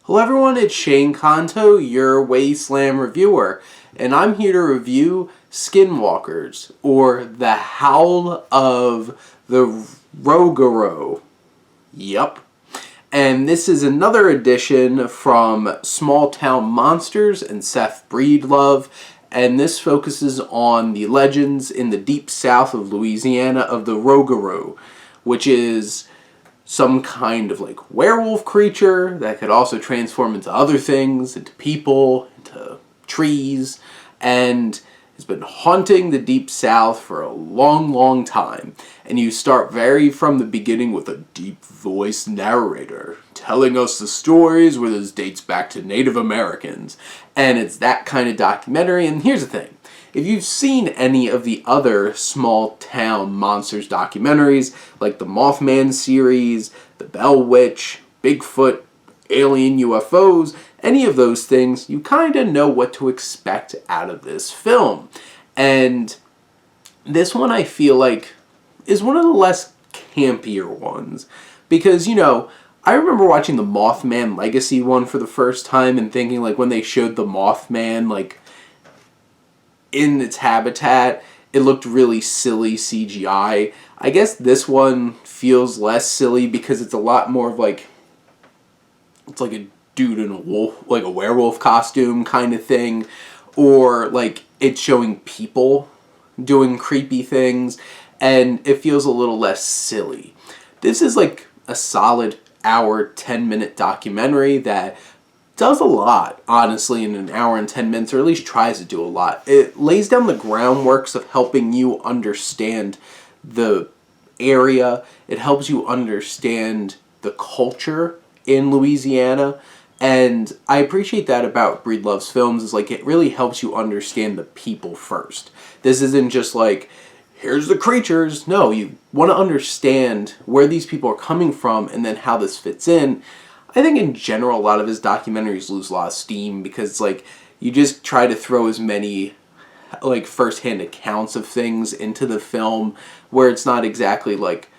Hello everyone, it's Shane Kanto, your Wasteland reviewer, and I'm here to review Skinwalkers, or the Howl of the Rougarou. Yup. And this is another edition from Small Town Monsters and Seth Breedlove, and this focuses on the legends in the deep south of Louisiana of the Rougarou, which is some kind of like werewolf creature that could also transform into other things, into people, into trees, and has been haunting the deep south for a long, long time. And you start very from the beginning with a deep voiced narrator telling us the stories where this dates back to Native Americans. And it's that kind of documentary. And here's the thing. If you've seen any of the other small town monsters documentaries, like the Mothman series, the Bell Witch, Bigfoot, alien UFOs, any of those things, you kind of know what to expect out of this film. And this one I feel like is one of the less campier ones. Because, you know, I remember watching the Mothman Legacy one for the first time and thinking like when they showed the Mothman like in its habitat, it looked really silly CGI. I guess this one feels less silly because it's a lot more of like, it's like a dude in a wolf, like a werewolf costume kind of thing, or like it's showing people doing creepy things, and it feels a little less silly. This is like a solid hour, 10-minute documentary that does a lot, honestly, in an hour and 10 minutes, or at least tries to do a lot. It lays down the groundworks of helping you understand the area. It helps you understand the culture in Louisiana. And I appreciate that about Breedlove's films, is like it really helps you understand the people first. This isn't just like, here's the creatures. No, you want to understand where these people are coming from and then how this fits in. I think in general a lot of his documentaries lose a lot of steam because like you just try to throw as many like first-hand accounts of things into the film where it's not exactly like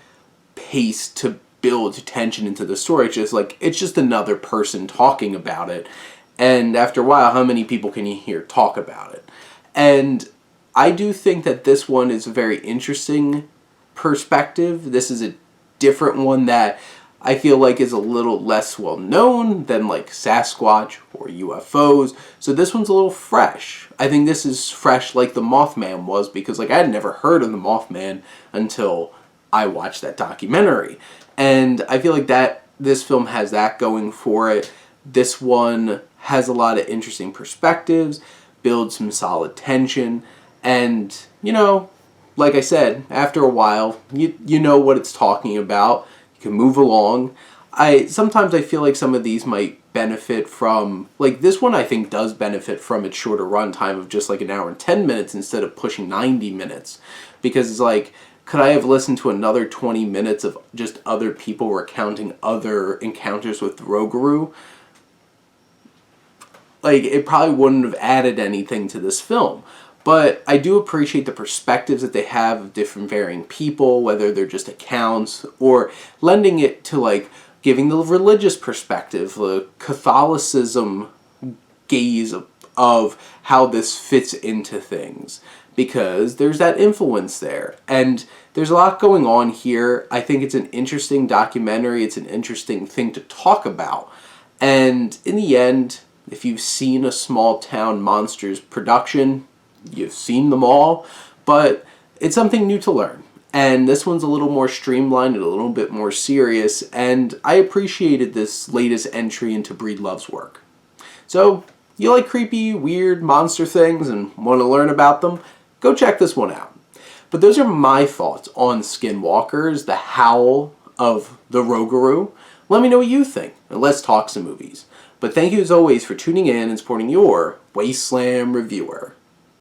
paced to build tension into the story. It's just like, it's just another person talking about it, and after a while, how many people can you hear talk about it? And I do think that this one is a very interesting perspective. This is a different one that I feel like is a little less well known than like Sasquatch or UFOs. So this one's a little fresh. I think this is fresh like the Mothman was, because like I had never heard of the Mothman until I watched that documentary. And I feel like that this film has that going for it. This one has a lot of interesting perspectives, builds some solid tension, and you know, like I said, after a while, you know what it's talking about. Can move along. Sometimes I feel like some of these might benefit from, like this one I think does benefit from its shorter run time of just like an hour and 10 minutes instead of pushing 90 minutes. Because it's like, could I have listened to another 20 minutes of just other people recounting other encounters with the Rougarou? Like, it probably wouldn't have added anything to this film. But I do appreciate the perspectives that they have of different varying people, whether they're just accounts, or lending it to, like, giving the religious perspective, the Catholicism gaze of how this fits into things. Because there's that influence there. And there's a lot going on here. I think it's an interesting documentary. It's an interesting thing to talk about. And in the end, if you've seen a small town monsters production, you've seen them all, but it's something new to learn. And this one's a little more streamlined and a little bit more serious, and I appreciated this latest entry into Breedlove's work. So, you like creepy, weird monster things and want to learn about them? Go check this one out. But those are my thoughts on Skinwalkers, the Howl of the Rougarou. Let me know what you think, and let's talk some movies. But thank you as always for tuning in and supporting your Wasteland reviewer.